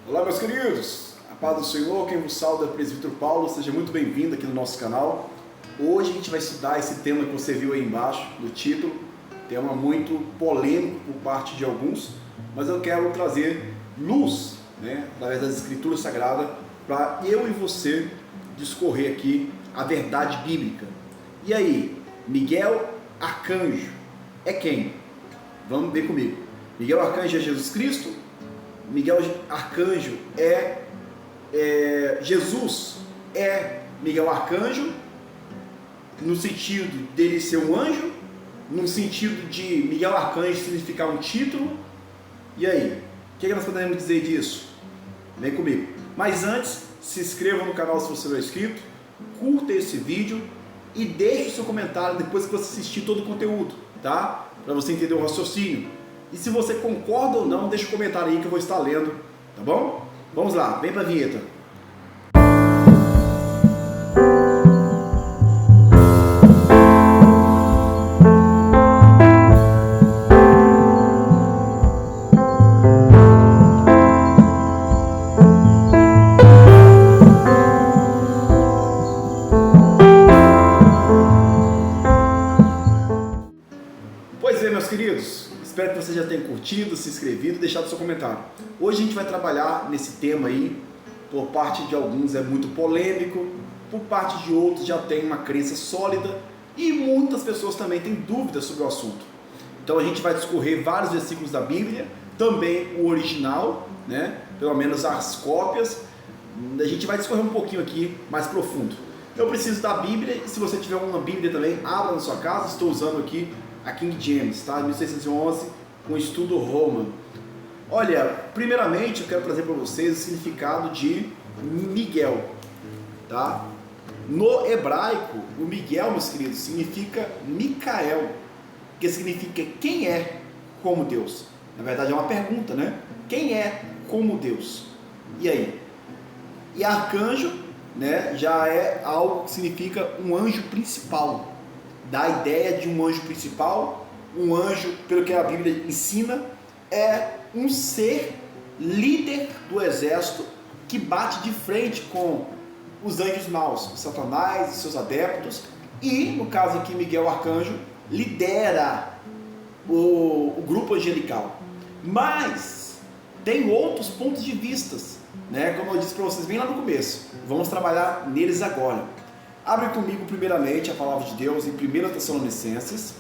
Olá, meus queridos, a paz do Senhor, quem vos sauda é o presbítero Paulo, seja muito bem-vindo aqui no nosso canal. Hoje a gente vai estudar esse tema que você viu aí embaixo no título, tema muito polêmico por parte de alguns, mas eu quero trazer luz, através das escrituras sagradas, para eu e você discorrer aqui a verdade bíblica. E aí, Miguel Arcanjo é quem? Vamos ver comigo. Miguel Arcanjo é Jesus Cristo? Miguel Arcanjo é Jesus? É Miguel Arcanjo no sentido dele ser um anjo? No sentido de Miguel Arcanjo significar um título? E aí? O que nós podemos dizer disso? Vem comigo. Mas antes, se inscreva no canal se você não é inscrito, curta esse vídeo e deixe o seu comentário depois que você assistir todo o conteúdo, tá? Para você entender o raciocínio. E se você concorda ou não, deixa um comentário aí que eu vou estar lendo, tá bom? Vamos lá, vem para a vinheta. Pois é, meus queridos, espero que você já tenha curtido, se inscrevido e deixado seu comentário. Hoje a gente vai trabalhar nesse tema aí, por parte de alguns é muito polêmico, por parte de outros já tem uma crença sólida e muitas pessoas também têm dúvidas sobre o assunto. Então a gente vai discorrer vários versículos da Bíblia, também o original, pelo menos as cópias. A gente vai discorrer um pouquinho aqui mais profundo. Eu preciso da Bíblia e se você tiver uma Bíblia também, abra na sua casa. Estou usando aqui a King James, tá? 1611, com estudo Roman. Olha, primeiramente eu quero trazer para vocês o significado de Miguel, tá? No hebraico, o Miguel, meus queridos, significa Micael, que significa quem é como Deus. Na verdade é uma pergunta, Quem é como Deus? E aí? E arcanjo, já é algo que significa um anjo principal. Dá a ideia de um anjo principal. Um anjo, pelo que a Bíblia ensina, é um ser líder do exército que bate de frente com os anjos maus, o Satanás e seus adeptos, e no caso aqui Miguel Arcanjo lidera o grupo angelical. Mas tem outros pontos de vistas, como eu disse para vocês bem lá no começo. Vamos trabalhar neles agora. Abre comigo primeiramente a palavra de Deus em 1 Tessalonicenses.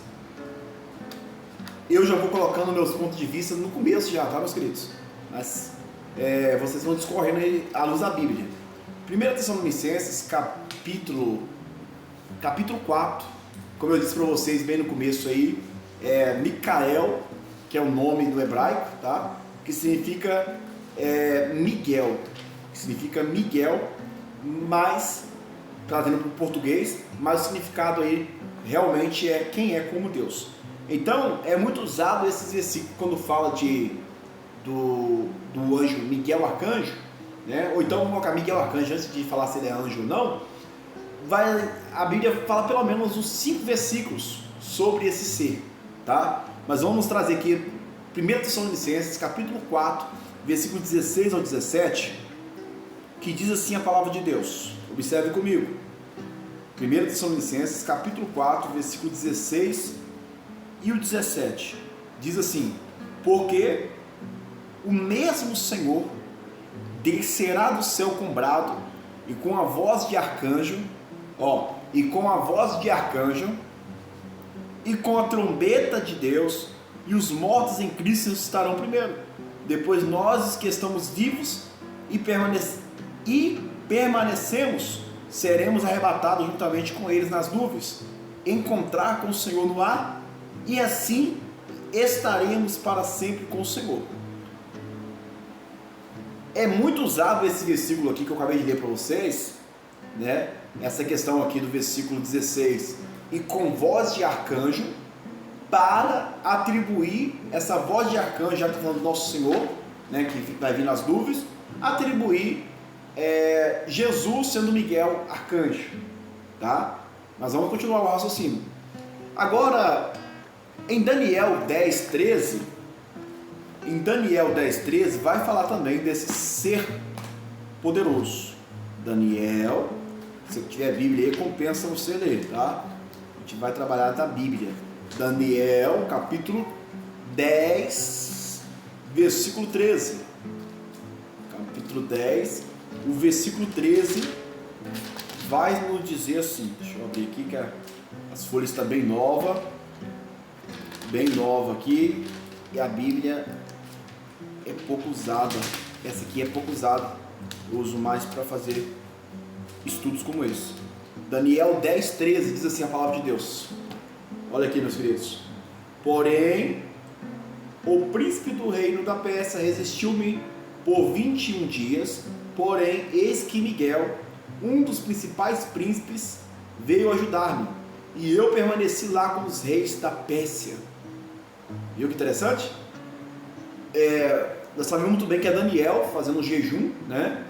Eu já vou colocando meus pontos de vista no começo já, tá, meus queridos? Mas vocês vão discorrendo aí à luz da Bíblia. 1 Tessalonicenses, capítulo 4, como eu disse para vocês bem no começo aí, é Micael, que é o nome do hebraico, tá? Que significa Miguel, mas trazendo para o português, mas o significado aí realmente é quem é como Deus. Então é muito usado esses versículos quando fala do anjo Miguel Arcanjo, ou então vamos colocar Miguel Arcanjo antes de falar se ele é anjo ou não. A Bíblia fala pelo menos uns 5 versículos sobre esse ser, tá? Mas vamos trazer aqui 1 Tessalonicenses capítulo 4, versículo 16 ao 17, que diz assim a palavra de Deus. Observe comigo. 1 Tessalonicenses capítulo 4, versículo 16 e o 17. Diz assim: porque o mesmo Senhor descerá do céu com brado e com a voz de arcanjo, e com a voz de arcanjo, e com a trombeta de Deus, e os mortos em Cristo ressuscitarão primeiro. Depois nós que estamos vivos e permanecemos, seremos arrebatados juntamente com eles nas nuvens, encontrar com o Senhor no ar, e assim estaremos para sempre com o Senhor. É muito usado esse versículo aqui que eu acabei de ler para vocês, essa questão aqui do versículo 16, e com voz de arcanjo, para atribuir essa voz de arcanjo, já que falando do nosso Senhor, que vai vir nas nuvens, atribuir Jesus sendo Miguel Arcanjo, tá? Mas vamos continuar o raciocínio. Agora, em Daniel 10, 13, em Daniel 10:13 vai falar também desse ser poderoso. Daniel, se você tiver Bíblia aí, compensa você ler, tá? A gente vai trabalhar da Bíblia. Daniel, capítulo 10, versículo 13. Capítulo 10, o versículo 13 vai nos dizer assim. Deixa eu abrir aqui que as folhas estão bem nova aqui, e a Bíblia é pouco usada. Essa aqui é pouco usada. Eu uso mais para fazer estudos como esse. Daniel 10:13 diz assim a palavra de Deus. Olha aqui, meus queridos. Porém, o príncipe do reino da Pérsia resistiu-me por 21 dias. Porém, eis que Miguel, um dos principais príncipes, veio ajudar-me, e eu permaneci lá com os reis da Pérsia. Viu que interessante? Nós sabemos muito bem que é Daniel fazendo um jejum, né?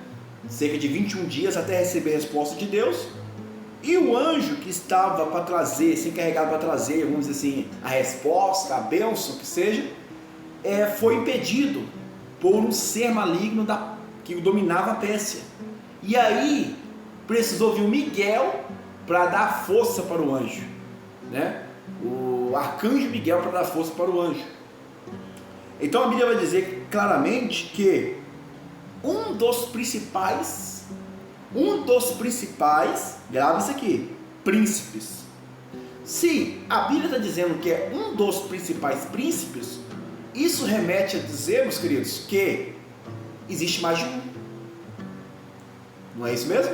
Cerca de 21 dias até receber a resposta de Deus. E o anjo que estava para trazer, se encarregado para trazer, vamos dizer assim, a resposta, a bênção que seja, foi impedido por um ser maligno que dominava a Pérsia. E aí precisou vir o Miguel para dar força para o anjo, né? O arcanjo Miguel para dar força para o anjo. Então a Bíblia vai dizer claramente que um dos principais, grava isso aqui, príncipes. Se a Bíblia está dizendo que é um dos principais príncipes, isso remete a dizer, meus queridos, que existe mais de um. Não é isso mesmo?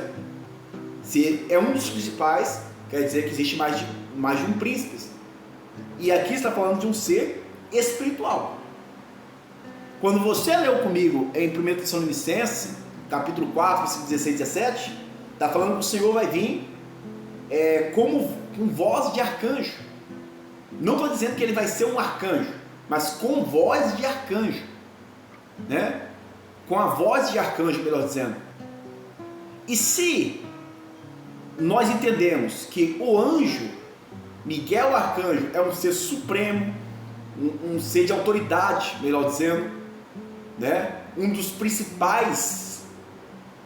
Se é um dos principais, quer dizer que existe mais de um príncipe. E aqui está falando de um ser espiritual. Quando você leu comigo em 1 Tessalonicenses, capítulo 4, versículo 16 e 17, está falando que o Senhor vai vir como com voz de arcanjo. Não estou dizendo que ele vai ser um arcanjo, mas com voz de arcanjo, né? Com a voz de arcanjo, melhor dizendo. E se nós entendemos que o anjo, Miguel o arcanjo, é um ser supremo, um ser de autoridade, melhor dizendo, né? Um dos principais,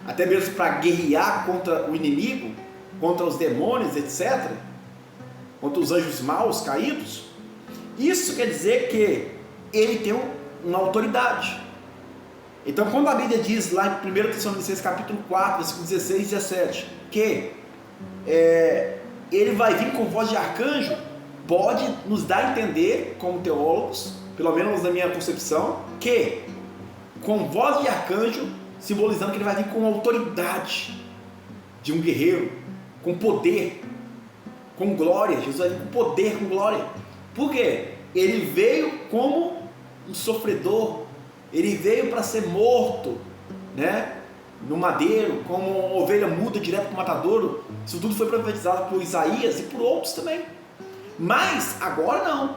até mesmo para guerrear contra o inimigo, contra os demônios, etc., contra os anjos maus caídos, isso quer dizer que ele tem uma autoridade. Então, quando a Bíblia diz lá em 1 Tessalonicenses capítulo 4, versículos 16 e 17, que ele vai vir com voz de arcanjo, pode nos dar a entender, como teólogos, pelo menos na minha concepção, que com voz de arcanjo, simbolizando que ele vai vir com autoridade de um guerreiro, com poder, com glória. Jesus vai vir com poder, com glória. Por quê? Ele veio como um sofredor, ele veio para ser morto, né? No madeiro, como uma ovelha muda direto para o matadouro. Isso tudo foi profetizado por Isaías e por outros também. Mas agora não,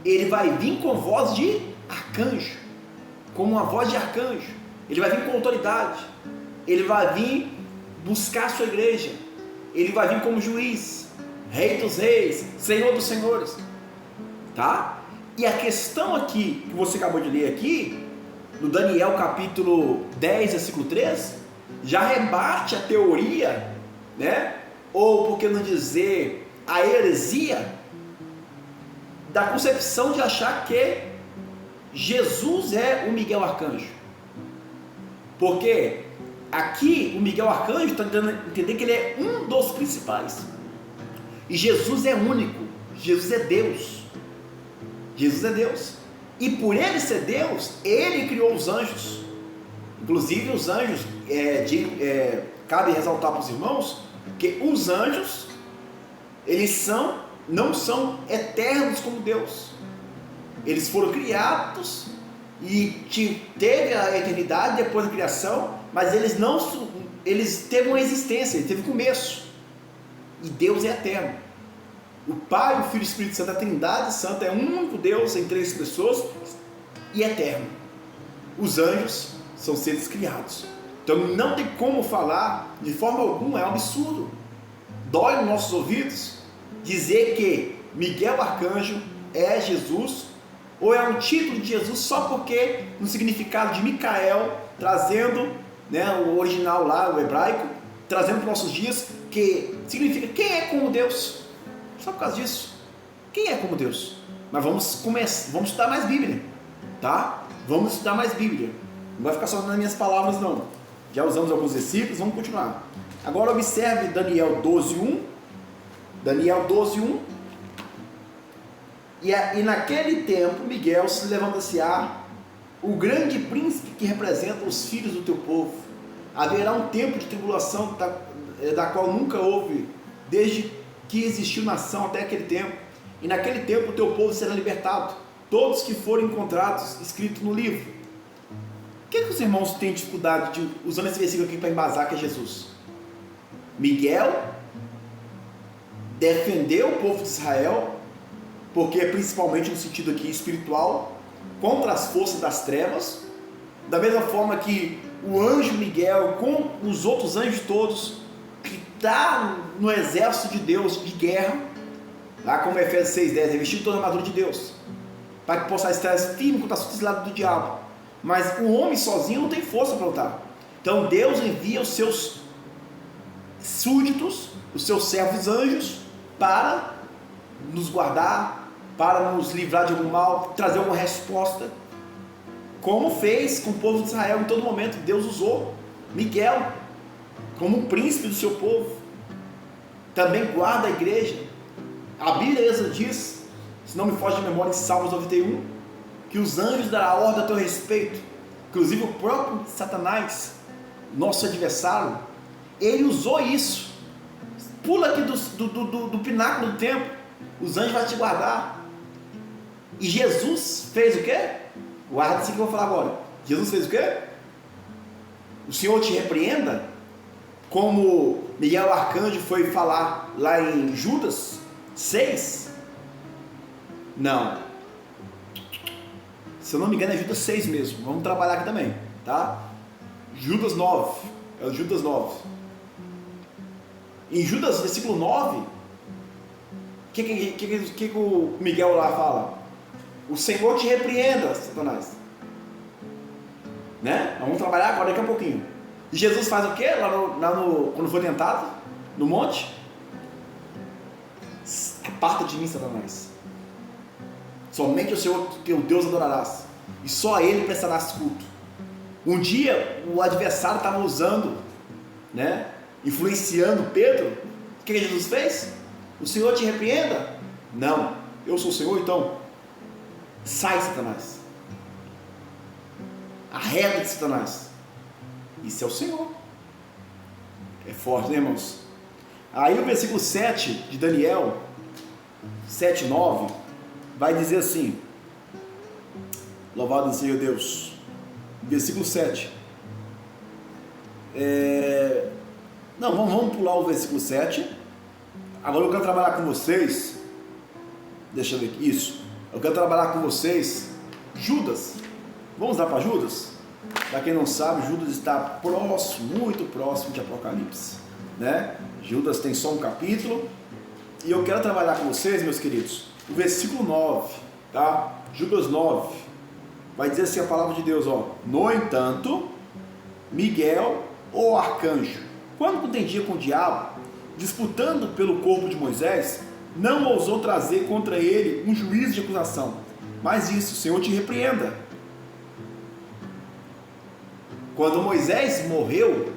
ele vai vir com voz de arcanjo, como uma voz de arcanjo. Ele vai vir com autoridade, ele vai vir buscar a sua igreja, ele vai vir como juiz, rei dos reis, senhor dos senhores, tá? E a questão aqui, que você acabou de ler aqui, no Daniel capítulo 10, versículo 3, já rebate a teoria, né? Ou por que não dizer a heresia da concepção de achar que Jesus é o Miguel Arcanjo. Porque aqui o Miguel Arcanjo está dando a entender que ele é um dos principais. E Jesus é único. Jesus é Deus. Jesus é Deus. E por ele ser Deus, ele criou os anjos. Inclusive os anjos, cabe ressaltar para os irmãos, que os anjos, eles não são eternos como Deus. Eles foram criados e teve a eternidade depois da criação, mas eles teve uma existência, ele teve começo. E Deus é eterno. O Pai, o Filho e o Espírito Santo, a Trindade Santa, é um único Deus em três pessoas e eterno. Os anjos são seres criados. Então não tem como falar, de forma alguma, é um absurdo. Dói nos nossos ouvidos dizer que Miguel Arcanjo é Jesus, Ou é um título de Jesus só porque no significado de Micael, trazendo, né, o original lá, o hebraico, trazendo para os nossos dias, que significa quem é como Deus? Só por causa disso. Quem é como Deus? Mas vamos estudar mais Bíblia, tá? Vamos estudar mais Bíblia. Não vai ficar só nas minhas palavras, não. Já usamos alguns versículos, vamos continuar. Agora observe Daniel 12:1. Daniel 12:1. E naquele tempo, Miguel se levanta-se-á, o grande príncipe que representa os filhos do teu povo. Haverá um tempo de tribulação da qual nunca houve, desde que existiu nação até aquele tempo. E naquele tempo o teu povo será libertado, todos que forem encontrados escritos no livro. O que os irmãos têm dificuldade de, usando esse versículo aqui para embasar, que é Jesus? Miguel defendeu o povo de Israel, porque é principalmente no sentido aqui espiritual, contra as forças das trevas, da mesma forma que o anjo Miguel, com os outros anjos todos, que está no exército de Deus de guerra, lá como Efésios 6:10, revestido toda a armadura de Deus, para que possa estar firme contra as forças do diabo. Mas o homem sozinho não tem força para lutar. Então Deus envia os seus súditos, os seus servos anjos, para nos guardar, para nos livrar de algum mal, trazer alguma resposta, como fez com o povo de Israel em todo momento. Deus usou Miguel como um príncipe do seu povo, também guarda a igreja. A Bíblia diz, se não me foge de memória, em Salmos 91, que os anjos darão ordem a teu respeito. Inclusive o próprio Satanás, nosso adversário, ele usou isso. Pula aqui do pináculo do templo, os anjos vão te guardar. E Jesus fez o quê? Guarda isso que eu vou falar agora. Jesus fez o quê? O Senhor te repreenda, como Miguel Arcanjo foi falar lá em Judas 6? Não. Se eu não me engano é Judas 6 mesmo. Vamos trabalhar aqui também, tá? Judas 9. É o Judas 9. Em Judas, versículo 9, o que o Miguel lá fala? O Senhor te repreenda, Satanás. Né? Vamos trabalhar agora daqui a pouquinho. E Jesus faz o quê? Quando foi tentado, no monte? Aparta de mim, Satanás. Somente o Senhor, teu Deus, adorarás. E só a Ele prestarás culto. Um dia, o adversário estava usando, né? Influenciando Pedro. O que Jesus fez? O Senhor te repreenda? Não. Eu sou o Senhor, então sai, Satanás. Arreda de Satanás. Isso é o Senhor. É forte, né, irmãos? Aí o versículo 7 de Daniel 7:9 vai dizer assim: louvado seja Deus. Versículo 7. Não, vamos pular o versículo 7. Agora eu quero trabalhar com vocês. Deixa eu ver aqui. Isso. Eu quero trabalhar com vocês Judas. Vamos lá para Judas? Para quem não sabe, Judas está próximo, muito próximo de Apocalipse, né? Judas tem só um capítulo. E eu quero trabalhar com vocês, meus queridos, o versículo 9, tá? Judas 9. Vai dizer assim a palavra de Deus, ó. No entanto, Miguel, o arcanjo, quando contendia com o diabo, disputando pelo corpo de Moisés, não ousou trazer contra ele um juízo de acusação. Mas isso, o Senhor te repreenda. Quando Moisés morreu,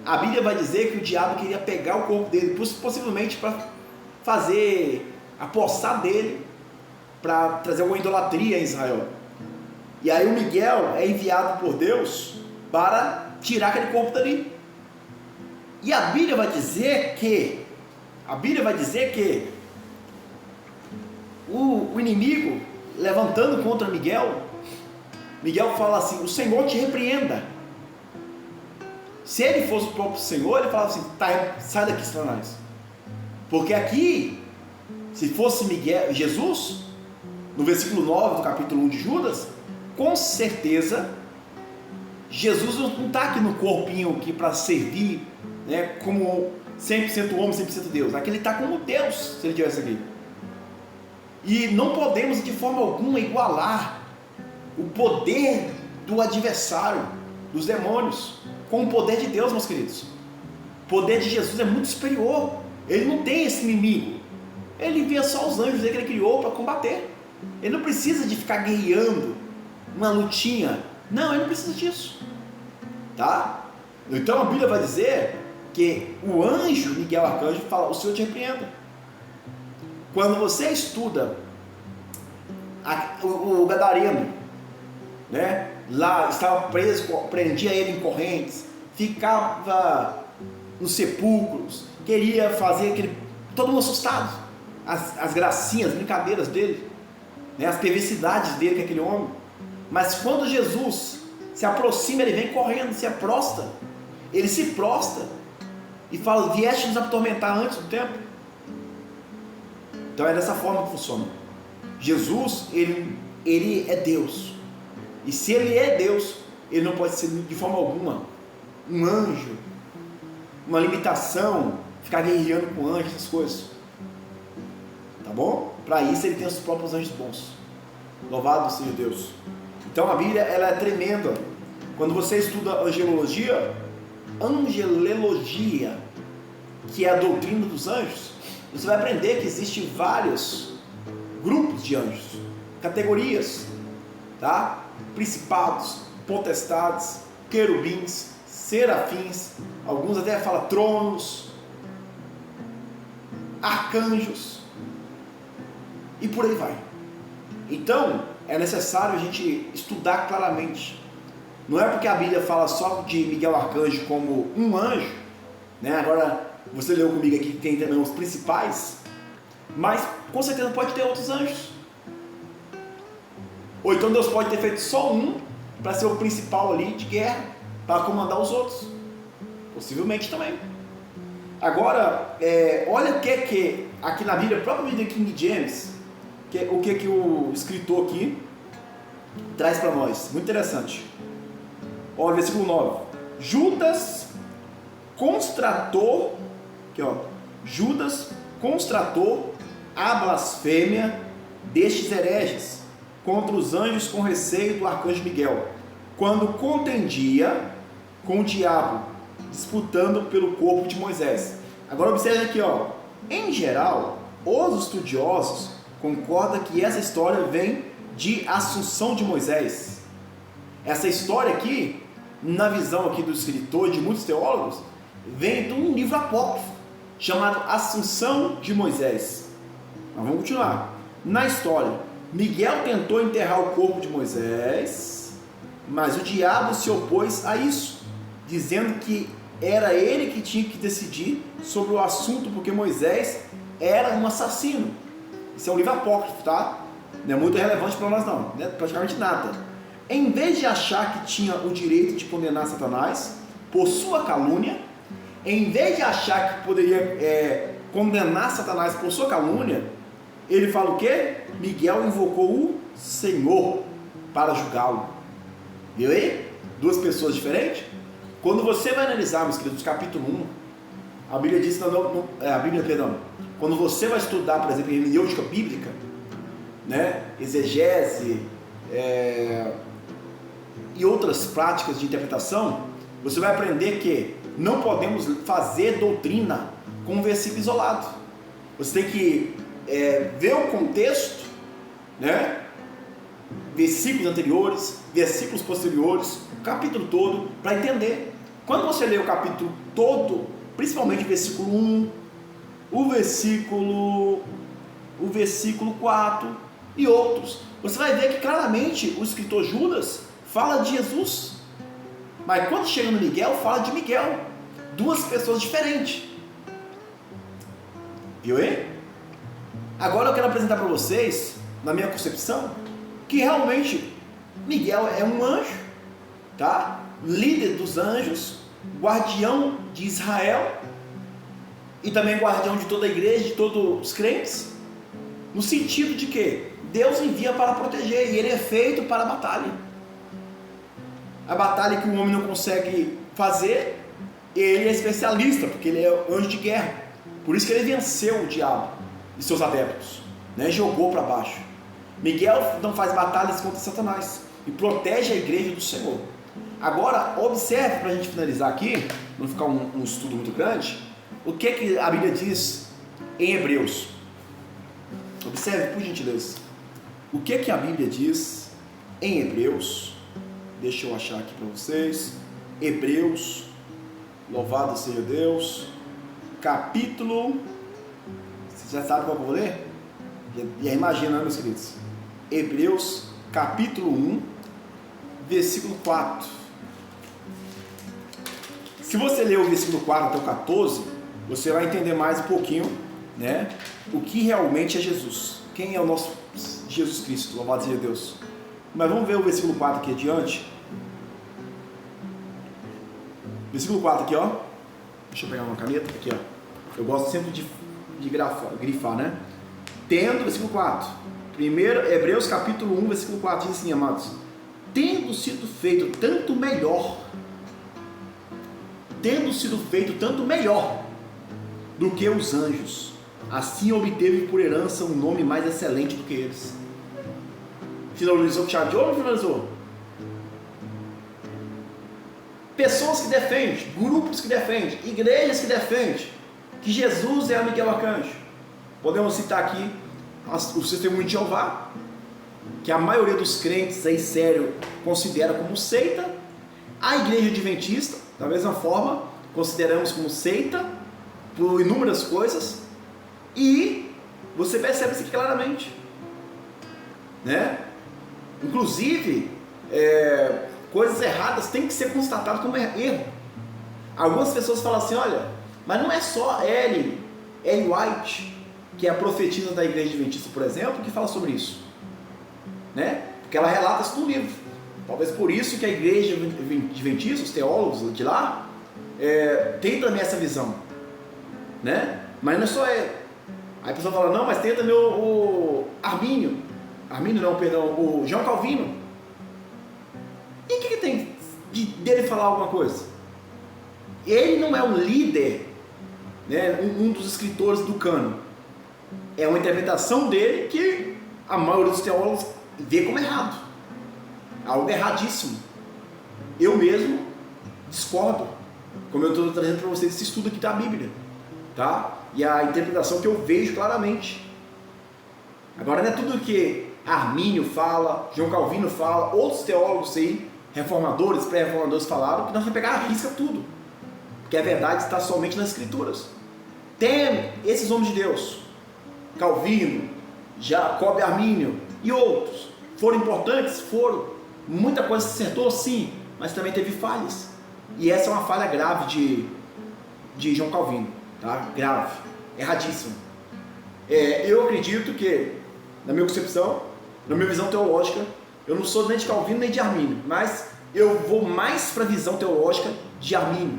a Bíblia vai dizer que o diabo queria pegar o corpo dele, possivelmente para fazer, apossar dele, para trazer alguma idolatria em Israel. E aí o Miguel é enviado por Deus para tirar aquele corpo dali. E a Bíblia vai dizer que o inimigo, levantando contra Miguel fala assim: o Senhor te repreenda. Se ele fosse o próprio Senhor, ele falava assim: tá, sai daqui, Satanás. Porque aqui, se fosse Jesus, no versículo 9 do capítulo 1 de Judas, com certeza Jesus não está aqui no corpinho aqui para servir, né, como 100% homem, 100% Deus. Aqui ele está como Deus, se ele estivesse aqui. E não podemos de forma alguma igualar o poder do adversário, dos demônios, com o poder de Deus, meus queridos. O poder de Jesus é muito superior. Ele não tem esse inimigo. Ele envia só os anjos que ele criou para combater. Ele não precisa de ficar guerreando uma lutinha. Não, ele não precisa disso. Tá? Então a Bíblia vai dizer que o anjo Miguel Arcanjo fala: o Senhor te repreenda. Quando você estuda o Gadareno, né? Lá estava preso, prendia ele em correntes, ficava nos sepulcros, queria fazer aquele, todo mundo assustado, as gracinhas, as brincadeiras dele, né? As perversidades dele, que é aquele homem. Mas quando Jesus se aproxima, ele vem correndo, se prostra, ele se prostra e fala: vieste nos atormentar antes do tempo. Então é dessa forma que funciona. Jesus, ele é Deus. E se ele é Deus, ele não pode ser de forma alguma um anjo, uma limitação, ficar guerreando com anjos, essas coisas. Tá bom? Para isso ele tem os próprios anjos bons. Louvado seja Deus. Então a Bíblia, ela é tremenda. Quando você estuda angelologia, que é a doutrina dos anjos, você vai aprender que existem vários grupos de anjos, categorias, tá? Principados, potestades, querubins, serafins, alguns até falam tronos, arcanjos, e por aí vai. Então é necessário a gente estudar claramente. Não é porque a Bíblia fala só de Miguel Arcanjo como um anjo, né? Agora você leu comigo aqui que tem também os principais, mas com certeza pode ter outros anjos. Ou então Deus pode ter feito só um para ser o principal ali de guerra, para comandar os outros. Possivelmente também. Agora, olha o que aqui na Bíblia, a própria Bíblia King James, o que o escritor aqui traz para nós. Muito interessante. Olha o versículo 9. Judas constratou a blasfêmia destes hereges contra os anjos com receio do arcanjo Miguel, quando contendia com o diabo, disputando pelo corpo de Moisés. Agora observe aqui, em geral, os estudiosos concordam que essa história vem de Assunção de Moisés. Essa história aqui, na visão aqui do escritor e de muitos teólogos, vem de um livro apócrifo chamado Assunção de Moisés. Mas vamos continuar. Na história, Miguel tentou enterrar o corpo de Moisés, mas o diabo se opôs a isso, dizendo que era ele que tinha que decidir sobre o assunto, porque Moisés era um assassino. Isso é um livro apócrifo, tá? Não é muito relevante para nós não, né? Praticamente nada. Em vez de achar que tinha o direito de condenar Satanás por sua calúnia, em vez de achar que poderia condenar Satanás por sua calúnia, ele fala o quê? Miguel invocou o Senhor para julgá-lo. Viu aí? Duas pessoas diferentes. Quando você vai analisar, meus queridos, capítulo 1, a Bíblia diz, quando você vai estudar, por exemplo, hermenêutica bíblica, né, exegese, e outras práticas de interpretação, você vai aprender que não podemos fazer doutrina com um versículo isolado. Você tem que ver o contexto, né? Versículos anteriores, versículos posteriores, o capítulo todo, para entender. Quando você lê o capítulo todo, principalmente o versículo 1, o versículo 4 e outros, você vai ver que claramente o escritor Judas fala de Jesus, mas quando chega no Miguel, fala de Miguel. Duas pessoas diferentes. Viu aí? Agora eu quero apresentar para vocês, na minha concepção, que realmente Miguel é um anjo, tá? Líder dos anjos, guardião de Israel e também guardião de toda a igreja, de todos os crentes, no sentido de que Deus envia para proteger e ele é feito para a batalha. A batalha que o homem não consegue fazer, ele é especialista, porque ele é anjo de guerra. Por isso que ele venceu o diabo e seus adeptos. né? Jogou para baixo. Miguel não faz batalhas contra Satanás e protege a igreja do Senhor. Agora, observe, para a gente finalizar aqui, não ficar um estudo muito grande, o que a Bíblia diz em Hebreus. Observe, por gentileza, o que a Bíblia diz em Hebreus. Deixa eu achar aqui para vocês. Hebreus, louvado seja Deus, capítulo, vocês já sabem qual eu vou ler? Já imagina, meus queridos. Hebreus, capítulo 1, versículo 4. Se você ler o versículo 4 até o 14, você vai entender mais um pouquinho, né, o que realmente é Jesus. Quem é o nosso Jesus Cristo, louvado seja Deus. Mas vamos ver o versículo 4 aqui adiante. Versículo 4 aqui, ó. Deixa eu pegar uma caneta aqui, ó. Eu gosto sempre de grifar, né? Tendo, versículo 4. Primeiro, Hebreus capítulo 1, versículo 4, diz assim, amados: tendo sido feito tanto melhor do que os anjos, assim obteve por herança um nome mais excelente do que eles. Finalizou com chave de ouro ou finalizou? Pessoas que defendem, grupos que defendem, igrejas que defendem que Jesus é o Miguel Arcanjo. Podemos citar aqui o Testemunho de Jeová, que a maioria dos crentes aí sério considera como seita. A Igreja Adventista, da mesma forma, consideramos como seita por inúmeras coisas. E você percebe isso aqui claramente, né? Inclusive, coisas erradas têm que ser constatadas como erro. Algumas pessoas falam assim: olha, mas não é só Ellen White, que é a profetisa da Igreja Adventista, por exemplo, que fala sobre isso, né? Porque ela relata isso no livro. Talvez por isso que a Igreja Adventista, os teólogos de lá, tem também essa visão, né? Mas não é só ele. Aí a pessoa fala: não, mas tem também o Armínio, o João Calvino. E o que tem dele falar alguma coisa? Ele não é um líder, né, um dos escritores do cânon. É uma interpretação dele que a maioria dos teólogos vê como errado, algo erradíssimo. Eu mesmo discordo, como eu estou trazendo para vocês esse estudo aqui da Bíblia, tá? E a interpretação que eu vejo claramente. Agora, não é tudo que Armínio fala, João Calvino fala, outros teólogos aí, reformadores, pré-reformadores falaram, que nós vamos pegar a risca tudo, porque a verdade está somente nas Escrituras. Tem esses homens de Deus, Calvino, Jacob Armínio e outros, foram importantes? Foram. Muita coisa se acertou, sim, mas também teve falhas. E essa é uma falha grave de João Calvino, tá? Grave, erradíssima. Eu acredito que, na minha concepção, na minha visão teológica, eu não sou nem de Calvino nem de Armínio, mas eu vou mais para a visão teológica de Armínio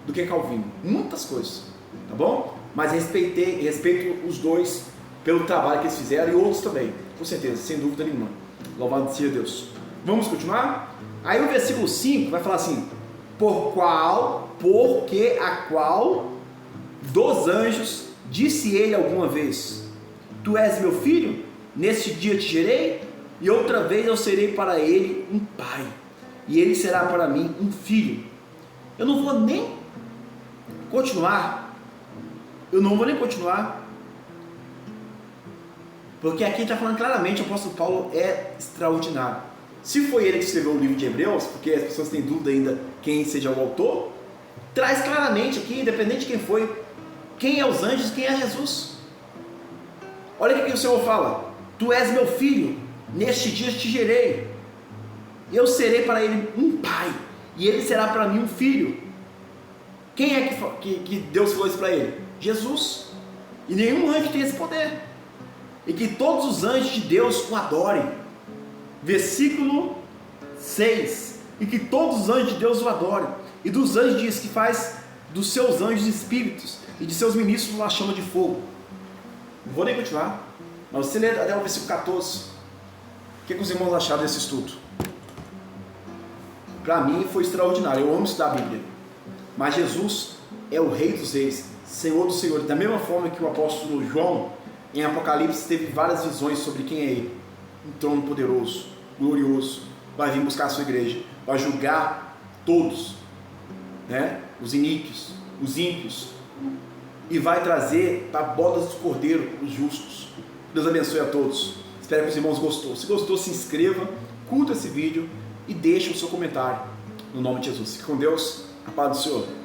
do que Calvino. Muitas coisas, tá bom? Mas respeito os dois pelo trabalho que eles fizeram e outros também, com certeza, sem dúvida nenhuma. Louvado seja Deus. Vamos continuar? Aí o versículo 5 vai falar assim: porque a qual dos anjos disse ele alguma vez: tu és meu filho, neste dia te gerei, e outra vez eu serei para ele um pai, e ele será para mim um filho. Eu não vou nem continuar, porque aqui está falando claramente, o apóstolo Paulo é extraordinário. Se foi ele que escreveu o livro de Hebreus, porque as pessoas têm dúvida ainda quem seja o autor, traz claramente aqui, independente de quem foi, quem é os anjos, quem é Jesus. Olha o que o Senhor fala: tu és meu filho, neste dia te gerei, eu serei para ele um pai, e ele será para mim um filho. Quem é que Deus falou isso para ele? Jesus. E nenhum anjo tem esse poder. E que todos os anjos de Deus o adorem. Versículo 6: e que todos os anjos de Deus o adorem. E dos anjos diz que faz dos seus anjos espíritos, e de seus ministros uma chama de fogo. Não vou nem continuar, mas você lê até o versículo 14. O que os irmãos acharam desse estudo? Para mim foi extraordinário. Eu amo estudar a Bíblia. Mas Jesus é o Rei dos Reis, Senhor dos Senhores. Da mesma forma que o apóstolo João Em Apocalipse teve várias visões sobre quem é ele. Um trono poderoso, glorioso, vai vir buscar a sua igreja, vai julgar todos, né? Os iníquos, os ímpios, e vai trazer para bodas do cordeiro os justos. Deus abençoe a todos. Espero que os irmãos gostou. Se gostou, se inscreva, curta esse vídeo e deixe o seu comentário. No nome de Jesus. Fique com Deus. A paz do Senhor.